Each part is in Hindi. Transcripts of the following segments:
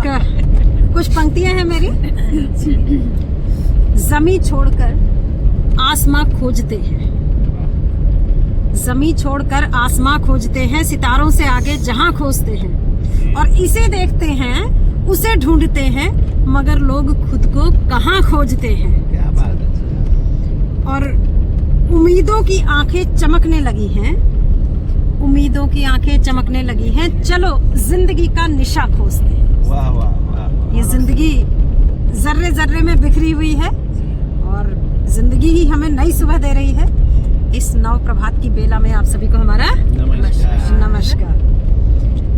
कुछ पंक्तियां हैं मेरी। जमी छोड़कर आसमां खोजते हैं, जमी छोड़कर आसमां खोजते हैं, सितारों से आगे जहां खोजते हैं, और इसे देखते हैं उसे ढूंढते हैं, मगर लोग खुद को कहां खोजते हैं। क्या बात है। और उम्मीदों की आंखें चमकने लगी हैं, उम्मीदों की आंखें चमकने लगी हैं, चलो जिंदगी का निशा खोजते हैं। वाह वाह वाह। ये जिंदगी जर्रे जर्रे में बिखरी हुई है और जिंदगी ही हमें नई सुबह दे रही है। इस नव प्रभात की बेला में आप सभी को हमारा नमस्कार।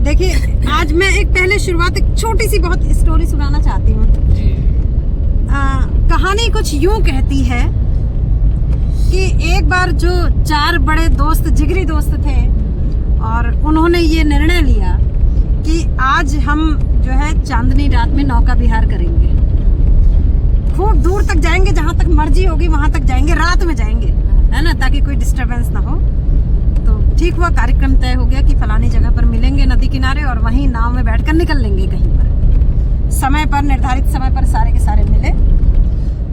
देखिए, आज मैं एक पहले शुरुआत एक छोटी सी बहुत स्टोरी सुनाना चाहती हूँ। कहानी कुछ यूं कहती है कि एक बार जो 4 बड़े दोस्त, जिगरी दोस्त थे, और उन्होंने ये निर्णय लिया कि आज हम जो है चांदनी रात में नौका विहार करेंगे। खूब दूर तक जाएंगे, जहां तक मर्जी होगी वहां तक जाएंगे, रात में जाएंगे, है ना, ताकि कोई डिस्टरबेंस ना हो। तो ठीक हुआ, कार्यक्रम तय हो गया कि फलानी जगह पर मिलेंगे नदी किनारे और वहीं नाव में बैठकर निकल लेंगे कहीं पर। समय पर, निर्धारित समय पर सारे के सारे मिले।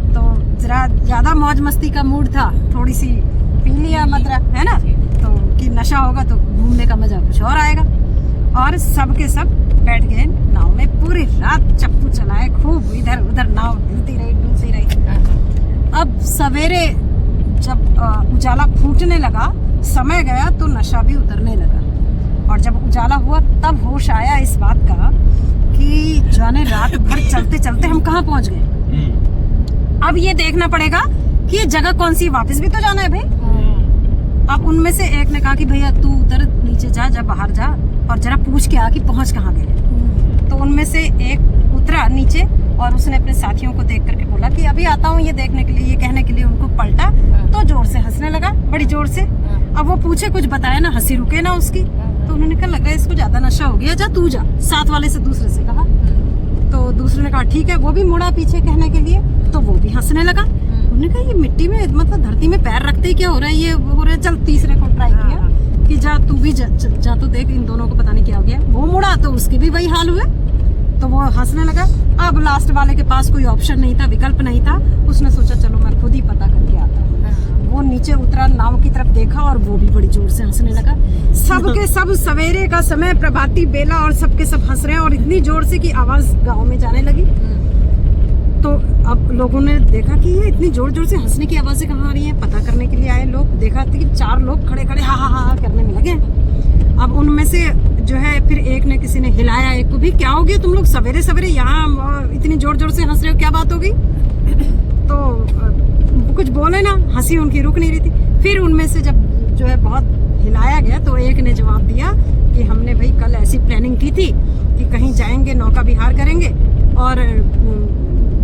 तो जरा ज्यादा मौज मस्ती का मूड था, थोड़ी सी पी लिया मदरा, है ना, तो कि नशा होगा तो घूमने का मजा कुछ और आएगा। और सब के सब बैठ गए नाव में, पूरी रात चप्पू चलाए, खूब इधर उधर नाव डुलती रही। अब सवेरे जब उजाला फूटने लगा, समय गया तो नशा भी उतरने लगा, और जब उजाला हुआ तब होश आया इस बात का कि जाने रात भर चलते चलते हम कहाँ पहुंच गए। अब ये देखना पड़ेगा कि ये जगह कौन सी, वापस भी तो जाना है भाई। अब उनमें से एक ने कहा कि भैया तू उधर नीचे जा बाहर जा और जरा पूछ के आ कि पहुंच कहाँ गए। तो उनमें से एक उतरा नीचे और उसने अपने साथियों को देख करके बोला कि अभी आता हूँ ये देखने के लिए। ये कहने के लिए उनको पलटा तो जोर से हंसने लगा, बड़ी जोर से। अब वो पूछे, कुछ बताया ना, हंसी रुके ना उसकी। तो उन्होंने कहा लग रहा है इसको ज्यादा नशा हो गया, जा तू जा। साथ वाले से दूसरे से कहा। तो दूसरे ने कहा ठीक है। वो भी मुड़ा पीछे कहने के लिए, तो वो भी हंसने लगा। उन्होंने कहा ये मिट्टी में, मतलब धरती में पैर रखते ही क्या हो रहा है, ये हो रहा है। चल तीसरे को ट्राई किया कि जा तू भी जा तो देख, इन दोनों को पता नहीं क्या हो गया। वो मुड़ा तो उसके भी वही हाल हुए, तो वो हंसने लगा। अब लास्ट वाले के पास कोई ऑप्शन नहीं था, विकल्प नहीं था। उसने सोचा चलो मैं खुद ही पता करके आता हूँ। वो नीचे उतरा, नाव की तरफ देखा और वो भी बड़ी जोर से हंसने लगा। सबके सब सवेरे का समय, प्रभाती बेला, और सबके सब हंस रहे हैं, और इतनी जोर से कि आवाज गाँव में जाने लगी। तो अब लोगों ने देखा कि ये इतनी जोर जोर से हंसने की आवाजें कहाँ आ रही हैं। पता करने के लिए आए लोग, देखा कि 4 लोग खड़े खड़े हा हा हा करने में लगे। अब उनमें से जो है फिर एक ने, किसी ने हिलाया एक को भी, क्या हो गया तुम लोग सवेरे सवेरे यहाँ इतनी जोर जोर से हंस रहे हो, क्या बात हो गई। तो कुछ बोले ना, हंसी उनकी रुक नहीं रही थी। फिर उनमें से जब जो है बहुत हिलाया गया तो एक ने जवाब दिया कि हमने भाई कल ऐसी प्लानिंग की थी कि कहीं जाएंगे, नौका विहार करेंगे, और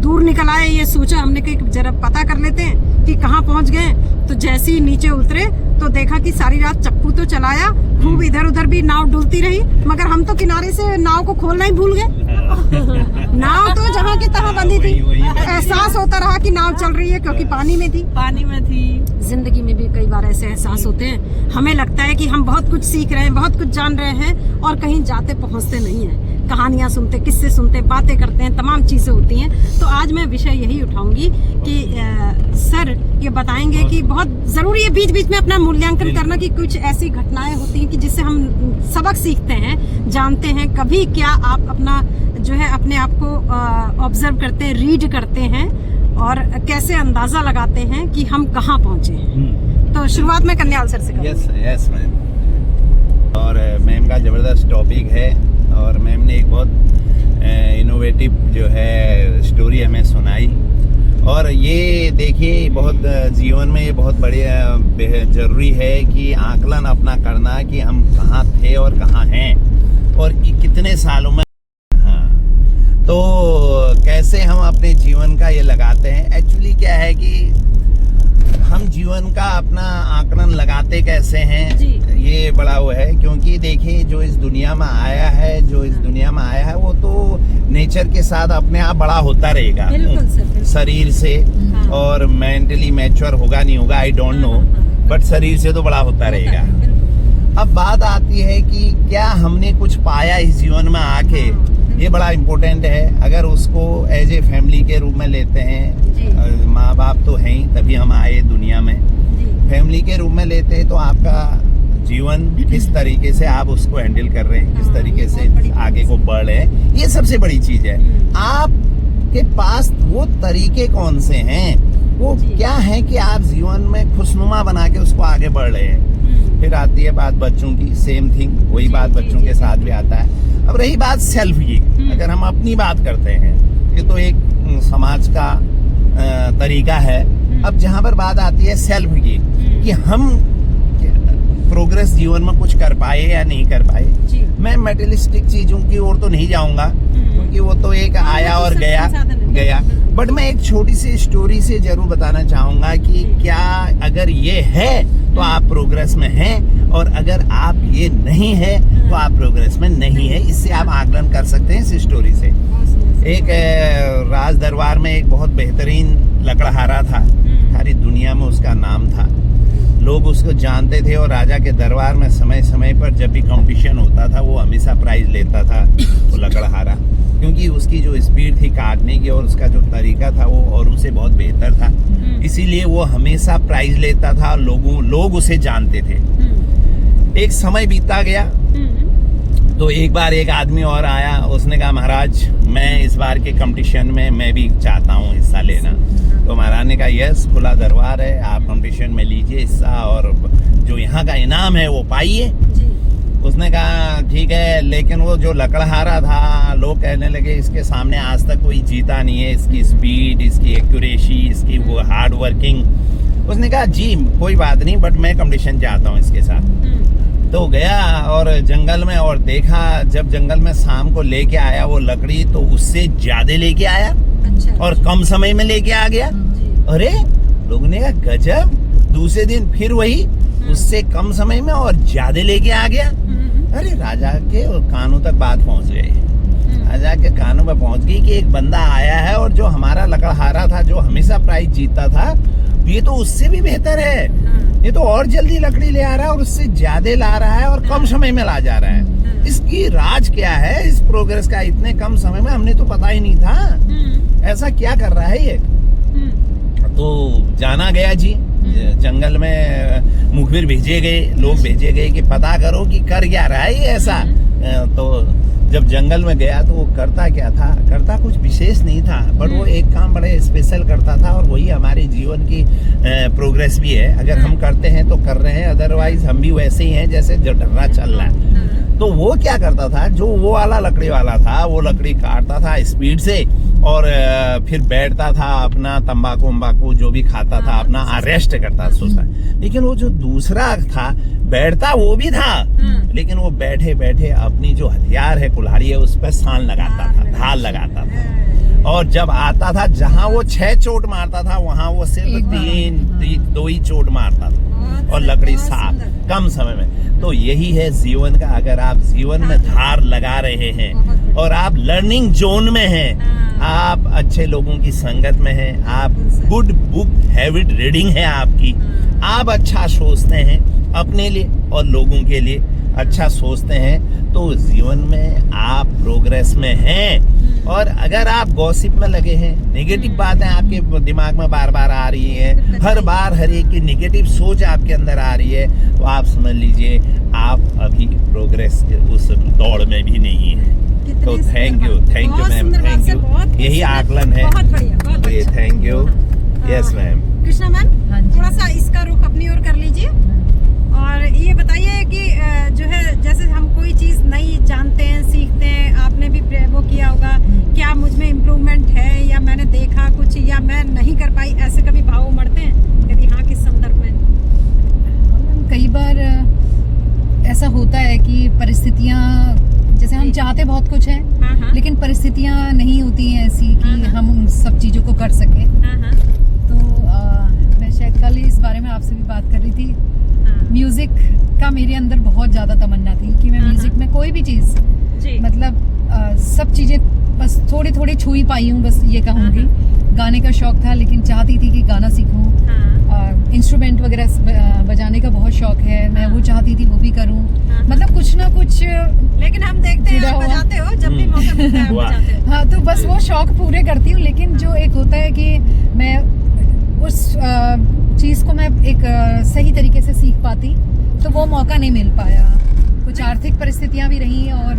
दूर निकल आए। ये सोचा हमने कि जरा पता कर लेते हैं कि कहाँ पहुंच गए। तो जैसे ही नीचे उतरे तो देखा कि सारी रात चप्पू तो चलाया, खूब इधर उधर भी नाव डुलती रही, मगर हम तो किनारे से नाव को खोलना ही भूल गए। नाव तो जहाँ की तहाँ बंधी थी। एहसास होता रहा कि नाव चल रही है, क्योंकि पानी में थी। जिंदगी में भी कई बार ऐसे एहसास होते हैं, हमें लगता है कि हम बहुत कुछ सीख रहे हैं, बहुत कुछ जान रहे हैं, और कहीं जाते पहुंचते नहीं है। कहानियां सुनते, किस्से सुनते, बातें करते हैं, तमाम चीजें होती हैं। तो आज मैं विषय यही उठाऊंगी कि सर ये बताएंगे कि बहुत जरूरी है बीच बीच में अपना मूल्यांकन करना, कि कुछ ऐसी घटनाएं होती हैं कि जिससे हम सबक सीखते हैं, जानते हैं। कभी क्या आप अपना जो है अपने आप को ऑब्जर्व करते हैं, रीड करते हैं, और कैसे अंदाजा लगाते हैं कि हम कहाँ पहुंचे हैं। तो शुरुआत में कन्याल सर से करूंगी। Yes ma'am. और मैम का जबरदस्त टॉपिक है, और मैम ने एक बहुत इनोवेटिव जो है स्टोरी हमें सुनाई। और ये देखिए, बहुत जीवन में ये बहुत बड़े जरूरी है कि आकलन अपना करना कि हम कहाँ थे और कहाँ हैं, और कितने सालों में। हाँ, तो कैसे हम अपने जीवन का ये लगाते हैं। एक्चुअली क्या है कि हम जीवन का अपना आकलन लगाते कैसे हैं, ये बड़ा वो है। क्योंकि देखिए, जो इस दुनिया में आया है वो तो नेचर के साथ अपने आप बड़ा होता रहेगा, शरीर से। और मेंटली मैच्योर होगा नहीं होगा आई डोंट नो, बट शरीर से तो बड़ा होता रहेगा। अब बात आती है कि क्या हमने कुछ पाया इस जीवन में आके, ये ये बड़ा इम्पोर्टेंट है। अगर उसको एज ए फैमिली के रूप में लेते जी। हैं, माँ बाप तो हैं ही, तभी हम आए दुनिया में, जी। फैमिली के रूप में लेते हैं तो आपका जीवन किस तरीके से आप उसको हैंडल कर रहे हैं, किस हाँ, तरीके ये से बहुत बड़ी आगे को बढ़ रहे हैं, ये सबसे बड़ी चीज है। आपके पास वो तरीके कौन से हैं, वो जी। क्या है कि आप जीवन में खुशनुमा बना के उसको आगे बढ़ रहे हैं। फिर आती है बात बच्चों की, सेम थिंग, वही जी, बात जी, बच्चों जी, के जी। साथ भी आता है। अब रही बात सेल्फ की, अगर हम अपनी बात करते हैं, ये तो एक समाज का तरीका है। अब जहाँ पर बात आती है सेल्फ की, कि हम प्रोग्रेस जीवन में कुछ कर पाए या नहीं कर पाए, जी। मैं मेटेरियलिस्टिक चीजों की ओर तो नहीं जाऊंगा, क्योंकि वो तो एक हाँ, आया वो तो और सब गया संसाधन है। गया। बट मैं एक छोटी सी स्टोरी से जरूर बताना चाहूंगा कि क्या अगर ये है तो आप प्रोग्रेस में हैं, और अगर आप ये नहीं है तो आप प्रोग्रेस में नहीं है। इससे आप आकलन कर सकते हैं इस स्टोरी से। एक राज दरबार में एक बहुत बेहतरीन लकड़हारा था, सारी दुनिया में उसका नाम था, लोग उसको जानते थे, और राजा के दरबार में समय समय पर जब भी कंपटीशन होता था वो हमेशा प्राइज लेता था वो लकड़हारा, क्योंकि उसकी जो स्पीड थी काटने की और उसका जो तरीका था वो औरों से बहुत बेहतर था, इसीलिए वो हमेशा प्राइज लेता था, लोग उसे जानते थे। एक समय बीता गया तो एक बार एक आदमी और आया, उसने कहा महाराज मैं इस बार के कंपटीशन में मैं भी चाहता हूँ हिस्सा लेना। तो महाराज ने कहा यस, खुला दरबार है, आप कंपटीशन में लीजिए हिस्सा, और जो यहाँ का इनाम है वो पाइए। उसने कहा ठीक है, लेकिन वो जो लकड़हारा था, लोग कहने लगे इसके सामने आज तक कोई जीता नहीं है, इसकी स्पीड, इसकी एक्यूरेसी, इसकी वो हार्ड वर्किंग। उसने कहा जी कोई बात नहीं, बट मैं कंपटीशन चाहता हूँ इसके साथ। तो गया और जंगल में, और देखा, जब जंगल में शाम को लेके आया वो लकड़ी, तो उससे ज्यादा लेके आया और कम समय में लेके आ गया। अरे लोगों ने कहा गजब। दूसरे दिन फिर वही, उससे कम समय में और ज्यादा लेके आ गया। अरे राजा के कानों तक बात पहुंच गई, राजा के कानों में पहुंच गई कि एक बंदा आया है और जो हमारा लकड़हारा था, जो हमेशा प्राइज जीतता था, ये तो उससे भी बेहतर है, ये तो और जल्दी लकड़ी ले आ रहा है और उससे ज्यादा ला रहा है और कम समय में ला जा रहा है। इसकी राज क्या है इस प्रोग्रेस का, इतने कम समय में, हमने तो पता ही नहीं था, ऐसा क्या कर रहा है ये। तो जाना गया जी, जंगल में मुखबिर भेजे गए, लोग भेजे गए कि पता करो कि कर क्या रहा है ये ऐसा। तो जब जंगल में गया तो वो करता क्या था, करता कुछ विशेष नहीं था, बट वो एक काम बड़े स्पेशल करता था, और वही हमारे जीवन की प्रोग्रेस भी है। अगर हम करते हैं तो कर रहे हैं, अदरवाइज हम भी वैसे ही हैं जैसे जो ढर्रा चल रहा है। तो वो क्या करता था, जो वो वाला लकड़ी वाला था, वो लकड़ी काटता था स्पीड से, और फिर बैठता था, अपना तंबाकू वंबाकू जो भी खाता था अपना रेस्ट करता सोचता। लेकिन वो जो दूसरा था, बैठता वो भी था, लेकिन वो बैठे बैठे अपनी जो हथियार है, कुल्हाड़ी है, उस पर सान लगाता था, ढाल लगाता था, और जब आता था जहां वो 6 चोट मारता था, वहां वो सिर्फ 2 ही चोट मारता था, और लकड़ी साफ कम समय में। तो यही है जीवन का, अगर आप जीवन में धार लगा रहे हैं और आप लर्निंग जोन में हैं, आप अच्छे लोगों की संगत में हैं, आप गुड बुक हैबिट रीडिंग है आपकी, आप अच्छा सोचते हैं अपने लिए और लोगों के लिए अच्छा सोचते हैं, तो जीवन में आप प्रोग्रेस में हैं। और अगर आप गॉसिप में लगे हैं, नेगेटिव बातें आपके दिमाग में बार बार आ रही हैं, हर बार हर एक की नेगेटिव सोच आपके अंदर आ रही है, तो आप समझ लीजिए आप अभी प्रोग्रेस के उस दौड़ में भी नहीं है। तो thank you ma'am, thank you, यही आकलन है। Thank you. Yes ma'am. Krishna ma'am, थोड़ा सा इसका रुख अपनी ओर कर लीजिए, और ये बताइए कि जो है, जैसे हम कोई चीज़ नई जानते हैं, सीखते हैं, आपने भी वो किया होगा, क्या मुझ में इम्प्रूवमेंट है, या मैंने देखा कुछ, या मैं नहीं कर पाई, ऐसे कभी भाव उमड़ते हैं? यदि हाँ, किस संदर्भ में? कई बार ऐसा होता है कि परिस्थितियाँ, जैसे हम चाहते बहुत कुछ है, लेकिन परिस्थितियाँ नहीं होती हैं ऐसी कि हम उन सब चीज़ों को कर सकें। तो मैं शायद कल इस बारे में आपसे भी बात कर रही थी। म्यूजिक का मेरे अंदर बहुत ज़्यादा तमन्ना थी कि मैं म्यूजिक में कोई भी चीज़, मतलब सब चीज़ें बस थोड़ी थोड़ी छू ही पाई हूँ, बस ये कहूँगी। गाने का शौक था, लेकिन चाहती थी कि गाना सीखूँ। इंस्ट्रूमेंट वगैरह बजाने का बहुत शौक है, मैं वो चाहती थी वो भी करूँ, मतलब कुछ ना कुछ। लेकिन हम देखते हैं आप बजाते हो जब भी मौका मिलता है। वाह। हाँ, तो बस वो शौक पूरे करती हूँ, लेकिन जो एक होता है कि मैं उस चीज़ को मैं एक सही तरीके से सीख पाती, तो वो मौका नहीं मिल पाया। कुछ आर्थिक परिस्थितियाँ भी रही और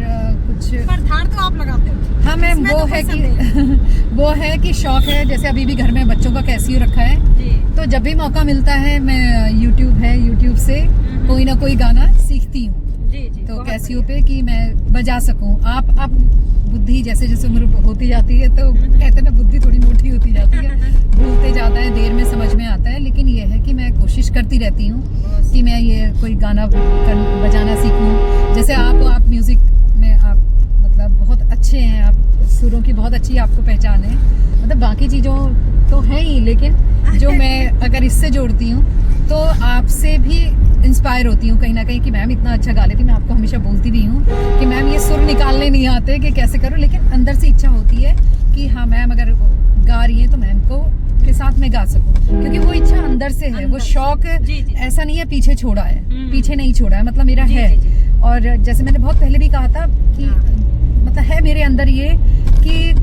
कुछ, पर धार तो आप लगाते हो। हाँ मैम, वो है कि वो है कि शौक है। जैसे अभी भी घर में बच्चों का कैसियो रखा है, तो जब भी मौका मिलता है मैं यूट्यूब से कोई ना कोई गाना सीखती हूँ। तो कैसियो पे कि मैं बजा सकूं। आप बुद्धि जैसे जैसे उम्र होती जाती है तो कहते हैं ना, बुद्धि थोड़ी मोटी होती जाती है, भूलते जाता है, देर में समझ में आता है। लेकिन ये है कि मैं कोशिश करती रहती हूँ कि मैं ये कोई गाना बजाना सीखूं। जैसे आप म्यूजिक में आप मतलब बहुत अच्छे हैं, आप सुरों की बहुत अच्छी आपको पहचान है। मतलब बाकी चीज़ों तो है ही, लेकिन जो मैं अगर इससे जोड़ती हूँ तो आपसे भी इंस्पायर होती हूँ कहीं ना कहीं कि मैम इतना अच्छा गा लेती। मैं आपको हमेशा बोलती भी हूँ कि मैम ये सुर निकालने नहीं आते कि कैसे करूँ, लेकिन अंदर से इच्छा होती है कि हाँ मैम अगर गा रही है तो मैम को के साथ में गा सकूँ, क्योंकि वो इच्छा अंदर से है। वो शौक ऐसा नहीं है पीछे छोड़ा है, पीछे नहीं छोड़ा है, मतलब मेरा है। और जैसे मैंने बहुत पहले भी कहा था कि मतलब है मेरे अंदर ये कि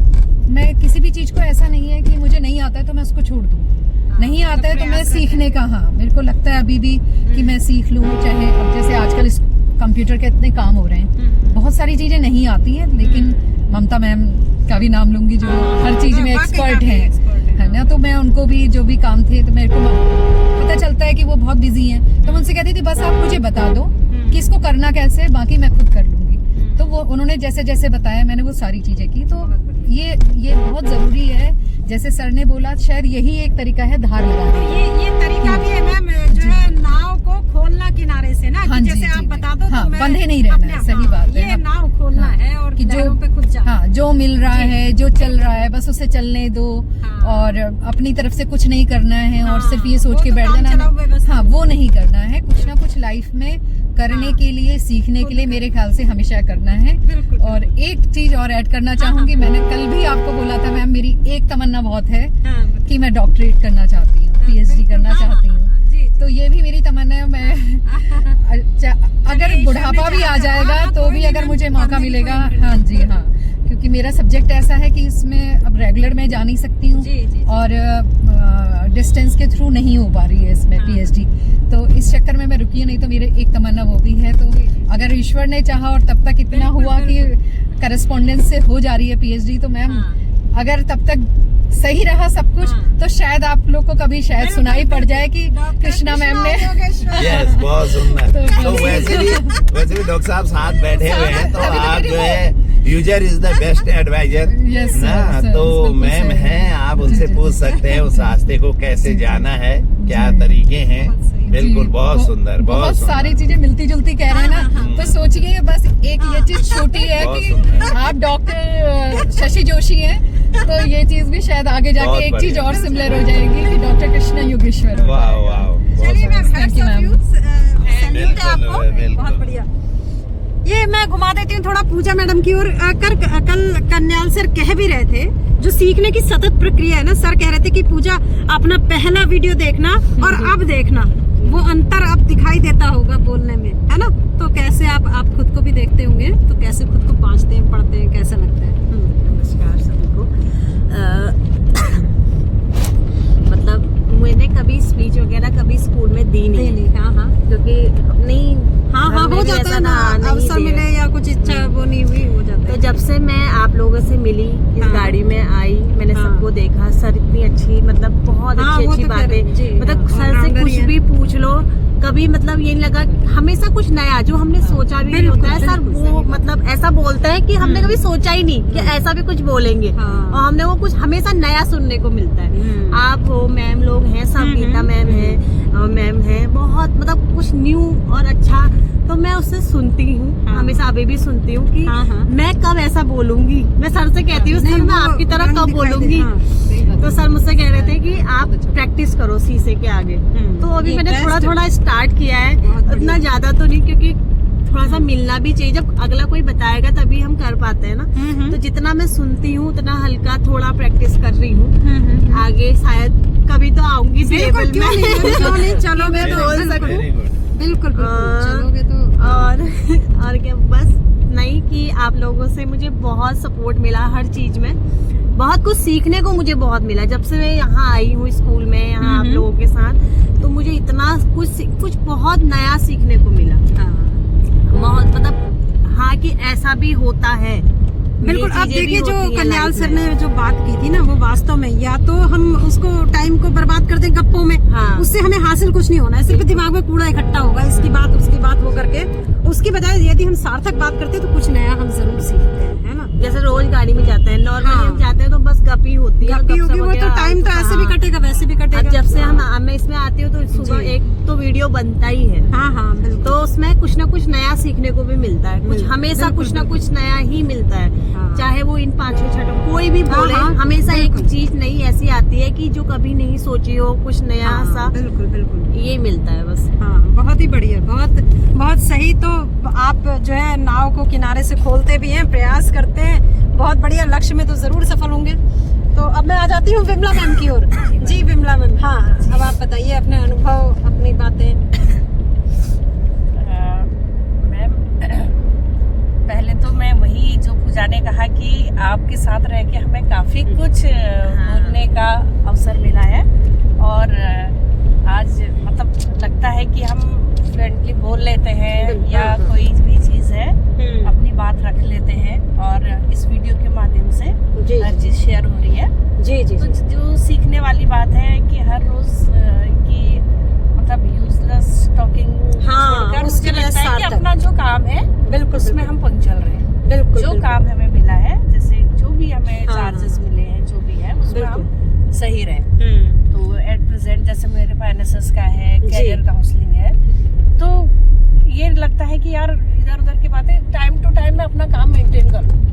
मैं किसी भी चीज़ को ऐसा नहीं है कि मुझे नहीं आता है तो मैं उसको छोड़ दूँ। नहीं आता है तो मैं सीखने का, हाँ मेरे को लगता है अभी भी कि मैं सीख लूँ। चाहे अब जैसे आजकल इस कंप्यूटर के इतने काम हो रहे हैं, बहुत सारी चीज़ें नहीं आती हैं, लेकिन ममता मैम का भी नाम लूंगी जो हर चीज़ में एक्सपर्ट है ना। तो मैं उनको भी जो भी काम थे तो मेरे को पता चलता है कि वो बहुत बिजी हैं, तो मैं उनसे कहती थी बस आप मुझे बता दो कि इसको करना कैसे है, बाकी मैं खुद कर लूँगी। तो वो उन्होंने जैसे जैसे बताया मैंने वो सारी चीज़ें की। तो ये बहुत ज़रूरी है। जैसे सर ने बोला शायद यही एक तरीका है धार लगाने। ये तरीका भी है मैम, जो है नाव को खोलना किनारे से ना, हाँ, कि जैसे जी, आप जी, बता दो हाँ, तो मैं बंधे नहीं रहना है, सही बात है। ये नाव खोलना है और कि जो पे खुद जाना। हाँ, जो मिल रहा है, जो चल रहा है बस उसे चलने दो, और अपनी तरफ से कुछ नहीं करना है और सिर्फ ये सोच के बैठ जाना, हाँ वो नहीं करना है। कुछ ना कुछ लाइफ में करने के लिए, सीखने के लिए मेरे ख्याल से हमेशा करना है। और एक चीज और ऐड करना चाहूंगी, मैंने कल भी आपको बोला था मैम मेरी एक तमन्ना बहुत है कि मैं डॉक्टरेट करना चाहती हूँ, पीएचडी करना चाहती हूँ। तो ये भी मेरी तमन्ना है। मैं अगर बुढ़ापा भी आ जाएगा तो भी अगर मुझे मौका मिलेगा, हाँ जी हाँ, क्योंकि मेरा सब्जेक्ट ऐसा है कि इसमें अब रेगुलर में जा नहीं सकती हूँ और डिस्टेंस के थ्रू नहीं हो पा रही है इसमें पीएचडी। तो इस चक्कर में मैं रुकी नहीं, तो मेरे एक तमन्ना वो भी है। तो अगर ईश्वर ने चाहा और तब तक इतना हुआ कि करस्पॉन्डेंस से हो जा रही है पीएचडी, तो मैम अगर तब तक सही रहा सब कुछ तो शायद आप लोग को कभी शायद सुनाई पड़ जाए कि कृष्णा मैम ने। यस, बहुत सुंदर। तो वैसे भी डॉक्टर साहब साथ बैठे हुए हैं, तो आप जो है user is the best advisor ना। तो मैम हैं, आप उनसे पूछ सकते हैं उस रास्ते को कैसे जाना है, क्या तरीके हैं। बिल्कुल, बहुत सुंदर, बहुत सारी चीजें मिलती जुलती कह रहे हैं ना। तो सोचिए बस एक ये चीज छोटी है कि आप डॉक्टर शशि जोशी हैं, तो ये चीज भी शायद आगे जाके एक चीज और सिमिलर हो जाएगी कि डॉक्टर कृष्णा योगेश्वर। वाह वाह, चलिए मैम, थैंक यू मैम, बहुत बढ़िया। ये मैं घुमा देती हूँ थोड़ा पूजा मैडम की ओर। कल कन्याल सर कह भी रहे थे जो सीखने की सतत प्रक्रिया है ना, सर कह रहे थे कि पूजा अपना पहला वीडियो देखना और अब देखना, वो अंतर अब दिखाई देता होगा बोलने में, है ना। तो कैसे आप खुद को भी देखते होंगे, तो कैसे खुद को बांचते हैं, पढ़ते हैं, कैसा लगता है? नमस्कार सभी को। मतलब मैंने कभी स्पीच वगैरह कभी स्कूल में दी नहीं। हाँ क्योंकि नहीं, हाँ हो जाता है ना, अवसर मिले या कुछ इच्छा वो नहीं हुई, हो जाता है। तो जब से मैं आप लोगों से मिली, इस गाड़ी में आई, मैंने सबको देखा। सर इतनी अच्छी, मतलब बहुत अच्छी बातें, मतलब सर से कुछ भी पूछ लो, कभी मतलब ये नहीं लगा, हमेशा कुछ नया जो हमने सोचा भी नहीं होता है सर, वो मतलब ऐसा बोलता है कि हमने कभी सोचा ही नहीं कि ऐसा भी कुछ बोलेंगे, और हमने वो कुछ हमेशा नया सुनने को मिलता है। आप हो, मैम लोग हैं, सब गीता मैम है, बहुत मतलब कुछ न्यू और अच्छा। तो मैं उससे सुनती हूँ, हमेशा अभी भी सुनती हूँ कि मैं कब ऐसा बोलूंगी। मैं सर से कहती हूँ सर मैं आपकी तरह कब बोलूंगी। तो सर मुझसे कह रहे थे कि आप प्रैक्टिस करो शीशे के आगे। तो अभी मैंने थोड़ा थोड़ा स्टार्ट किया है, उतना ज्यादा तो नहीं, क्योंकि थोड़ा सा मिलना भी चाहिए। जब अगला कोई बताएगा तभी हम कर पाते हैं ना। तो जितना मैं सुनती हूँ उतना हल्का थोड़ा प्रैक्टिस कर रही हूँ। आगे शायद कभी तो आऊंगी टेबल में, चलोगे तो बोल सकूं। बिल्कुल चलोगे तो। और क्या, बस इतना ही कि आप लोगों से मुझे बहुत सपोर्ट मिला हर चीज में, बहुत कुछ सीखने को मुझे बहुत मिला जब से मैं यहाँ आई हूँ स्कूल में, यहाँ आप लोगों के साथ, तो मुझे इतना कुछ बहुत नया सीखने को मिला। बहुत मतलब हाँ कि ऐसा भी होता है। बिल्कुल। आप देखिए जो कल्याण सर ने जो बात की थी ना, वो वास्तव में या तो हम उसको टाइम को बर्बाद कर दें गप्पों में, हाँ। उससे हमें हासिल कुछ नहीं होना है, सिर्फ दिमाग में कूड़ा इकट्ठा होगा, इसकी बात उसकी बात वो करके, उसकी बजाय यदि हम सार्थक बात करते तो कुछ नया हम जरूर सीखते हैं, है ना। जैसे रोज गाड़ी में जाते हैं, नॉर्मली हम जाते हैं तो बस गपी होती है, गप्पी होगी, वो तो टाइम तो ऐसे भी कटेगा वैसे भी कटेगा। जब से मैं इसमें आती हूँ तो सुबह एक तो वीडियो बनता ही है, हाँ बिल्कुल। तो उसमें कुछ ना कुछ नया सीखने को भी मिलता है, कुछ हमेशा कुछ ना कुछ नया ही मिलता है, चाहे वो इन 5-6 कोई भी बोले, हमेशा एक चीज नई ऐसी आती है कि जो कभी नहीं सोची हो, कुछ नया सा बिल्कुल ये मिलता है बस। हाँ, बहुत ही बढ़िया, बहुत सही। तो आप जो है नाव को किनारे से खोलते भी हैं, प्रयास करते हैं, बहुत बढ़िया, लक्ष्य में तो जरूर सफल होंगे। तो अब मैं आ जाती हूँ विमला मैम की ओर। जी विमला मैम, हाँ अब आप बताइए अपने अनुभव, अपनी बातें। मैम पहले तो मैं वही जो पूजा ने कहा कि आपके साथ रह के हमें काफी कुछ बोलने का अवसर मिला है, और आज मतलब लगता है कि हम फ्लुएंटली बोल लेते हैं या कोई भी चीज है अपनी बात रख लेते हैं, और इस वीडियो के माध्यम से हर चीज शेयर हो रही है। जी तो जो सीखने वाली बात है कि हर रोज की मतलब यूजलेस टॉकिंग छोड़कर मुझे लगता है कि अपना जो काम है बिल्कुल उसमें हम पंक्चुअल रहे। बिल्कुल जो काम हमें मिला है, जैसे जो भी हमें चार्जेस मिले हैं, जो भी है उसमें हम सही रहे। तो एट प्रेजेंट जैसे मेरे पास एनएसएस का है, कैरियर काउंसलिंग है, तो ये लगता है कि यार इधर उधर की बातें टाइम टू टाइम मैं अपना काम मेंटेन करूँ।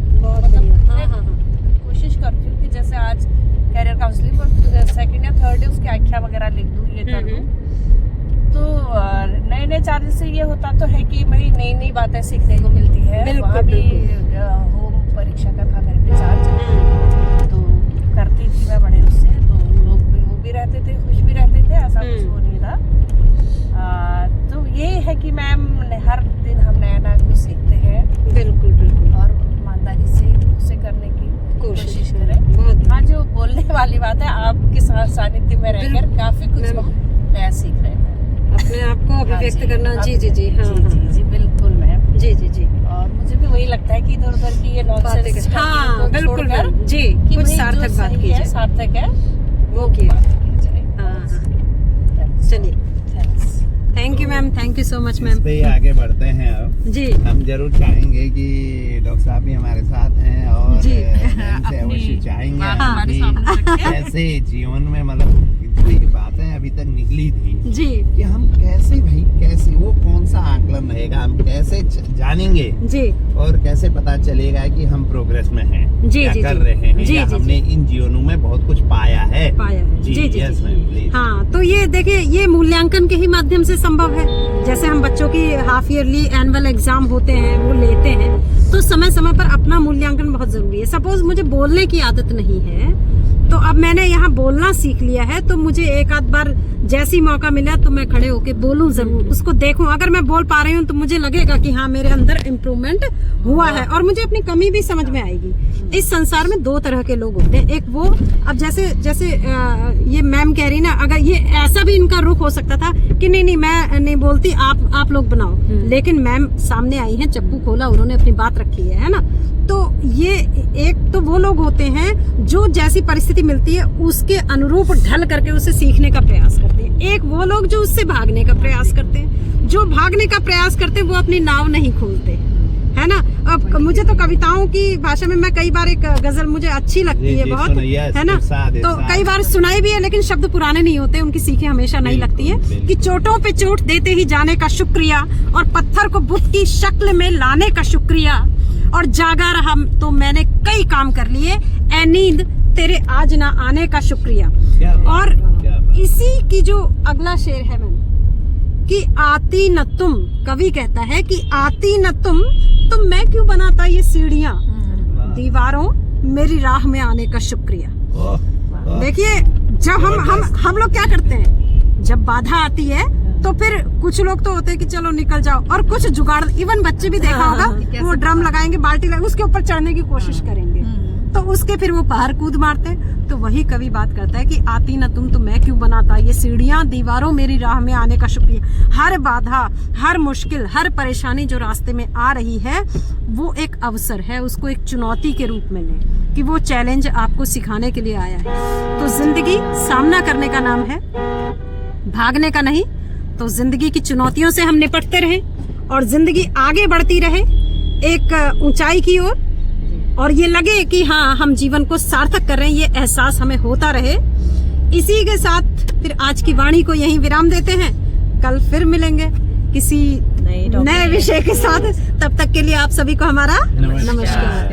कोशिश करती हूँ कि जैसे आज कैरियर काउंसलिंग पर सेकंड या थर्ड डे उसकी आख्या वगैरह लिख दूँ, ये कर दूँ। तो नए चार्जेस से ये होता तो है कि भाई नई बातें सीखने को मिलती है। वहाँ भी होम परीक्षा का था मेरे पे चार्ज, तो करती थी मैं बड़े उससे, तो लोग वो भी रहते थे, खुश भी रहते थे, ऐसा कुछ हो नहीं था। तो ये है कि मैम हर दिन हम नया कुछ सीखते हैं, बिल्कुल और ईमानदारी से उसे करने की कोशिश करें। हाँ, जो बोलने वाली बात है, आपके साथ सानिध्य में रहकर काफी कुछ हम नया सीख रहे हैं, अपने आप को अभिव्यक्त करना। जी बिल्कुल मैम। जी और मुझे भी वही लगता है कि इधर उधर की ये नॉनसेंस बिल्कुल जी, कुछ सार्थक बात की जाए, सार्थक है वो की जाए। चलिए, thank you ma'am, thank you so much ma'am. इस पे आगे बढ़ते हैं अब। जी, हम जरूर चाहेंगे कि डॉक्टर साहब भी हमारे साथ हैं, और से अवश्य चाहेंगे ऐसे जीवन में मतलब जो बातें अभी तक निकली थी जी, कि हम कैसे वो कौन सा आकलन रहेगा, हम कैसे जानेंगे जी, और कैसे पता चलेगा कि हम प्रोग्रेस में हैं, जी, क्या कर रहे हैं, या हमने इन जीवनों में बहुत कुछ पाया है। जी। हाँ, तो ये देखिए, ये मूल्यांकन के ही माध्यम से संभव है। जैसे हम बच्चों की हाफ ईयरली एनुअल एग्जाम होते हैं, वो लेते हैं, तो समय समय पर अपना मूल्यांकन बहुत जरूरी है। सपोज मुझे बोलने की आदत नहीं है, तो अब मैंने यहाँ बोलना सीख लिया है, तो मुझे एक आध बार जैसी मौका मिला तो मैं खड़े होके बोलूं जरूर, उसको देखूं। अगर मैं बोल पा रही हूँ तो मुझे लगेगा कि हाँ, मेरे अंदर इम्प्रूवमेंट हुआ है, और मुझे अपनी कमी भी समझ में आएगी। इस संसार में दो तरह के लोग होते हैं, एक वो, अब जैसे ये मैम कह रही ना, अगर ये ऐसा भी इनका रुख हो सकता था कि नहीं मैं नहीं बोलती, आप लोग बनाओ, लेकिन मैम सामने आई है, चप्पू खोला, उन्होंने अपनी बात रखी है ना। तो ये एक तो वो लोग होते हैं जो जैसी परिस्थिति मिलती है उसके अनुरूप ढल करके उसे सीखने का प्रयास करते हैं। एक वो लोग जो उससे भागने का प्रयास करते हैं, जो भागने का प्रयास करते हैं वो अपनी नाव नहीं खोलते, है ना। अब मुझे तो कविताओं की भाषा में, मैं कई बार एक गजल मुझे अच्छी लगती है बहुत, है ना, तो कई बार सुनाई भी है, लेकिन शब्द पुराने नहीं होते, उनकी सीखें हमेशा नई लगती है। कि चोटों पे चोट देते ही जाने का शुक्रिया, और पत्थर को बुत की शक्ल में लाने का शुक्रिया, और जागा रहा तो मैंने कई काम कर लिए, ए नींद तेरे आज ना आने का शुक्रिया। और इसी की जो अगला शेर है मैम, कि आती न तुम, कवि कहता है कि आती न तुम, तो मैं क्यों बनाता ये सीढ़ियां, दीवारों मेरी राह में आने का शुक्रिया। देखिए, जब हम लोग क्या करते हैं, जब बाधा आती है तो फिर कुछ लोग तो होते हैं कि चलो निकल जाओ, और कुछ जुगाड़, इवन बच्चे भी देखा होगा, वो ड्रम लगाएंगे, बाल्टी लगाएंगे, उसके ऊपर चढ़ने की कोशिश करेंगे, तो उसके फिर वो बाहर कूद मारते। तो वही कवि बात करता है कि आती न तुम तो मैं क्यों बनाता, ये सीढ़ियां दीवारों मेरी राह में आने का शुक्रिया। हर बाधा, हर मुश्किल, हर परेशानी जो रास्ते में आ रही है वो एक अवसर है, उसको एक चुनौती के रूप में लें कि वो चैलेंज आपको सिखाने के लिए आया है। तो जिंदगी सामना करने का नाम है, भागने का नहीं। तो जिंदगी की चुनौतियों से हम निपटते रहें और जिंदगी आगे बढ़ती रहे एक ऊंचाई की ओर, और ये लगे कि हाँ हम जीवन को सार्थक कर रहे हैं, ये एहसास हमें होता रहे। इसी के साथ फिर आज की वाणी को यहीं विराम देते हैं। कल फिर मिलेंगे किसी नए विषय के साथ। तब तक के लिए आप सभी को हमारा नमस्कार।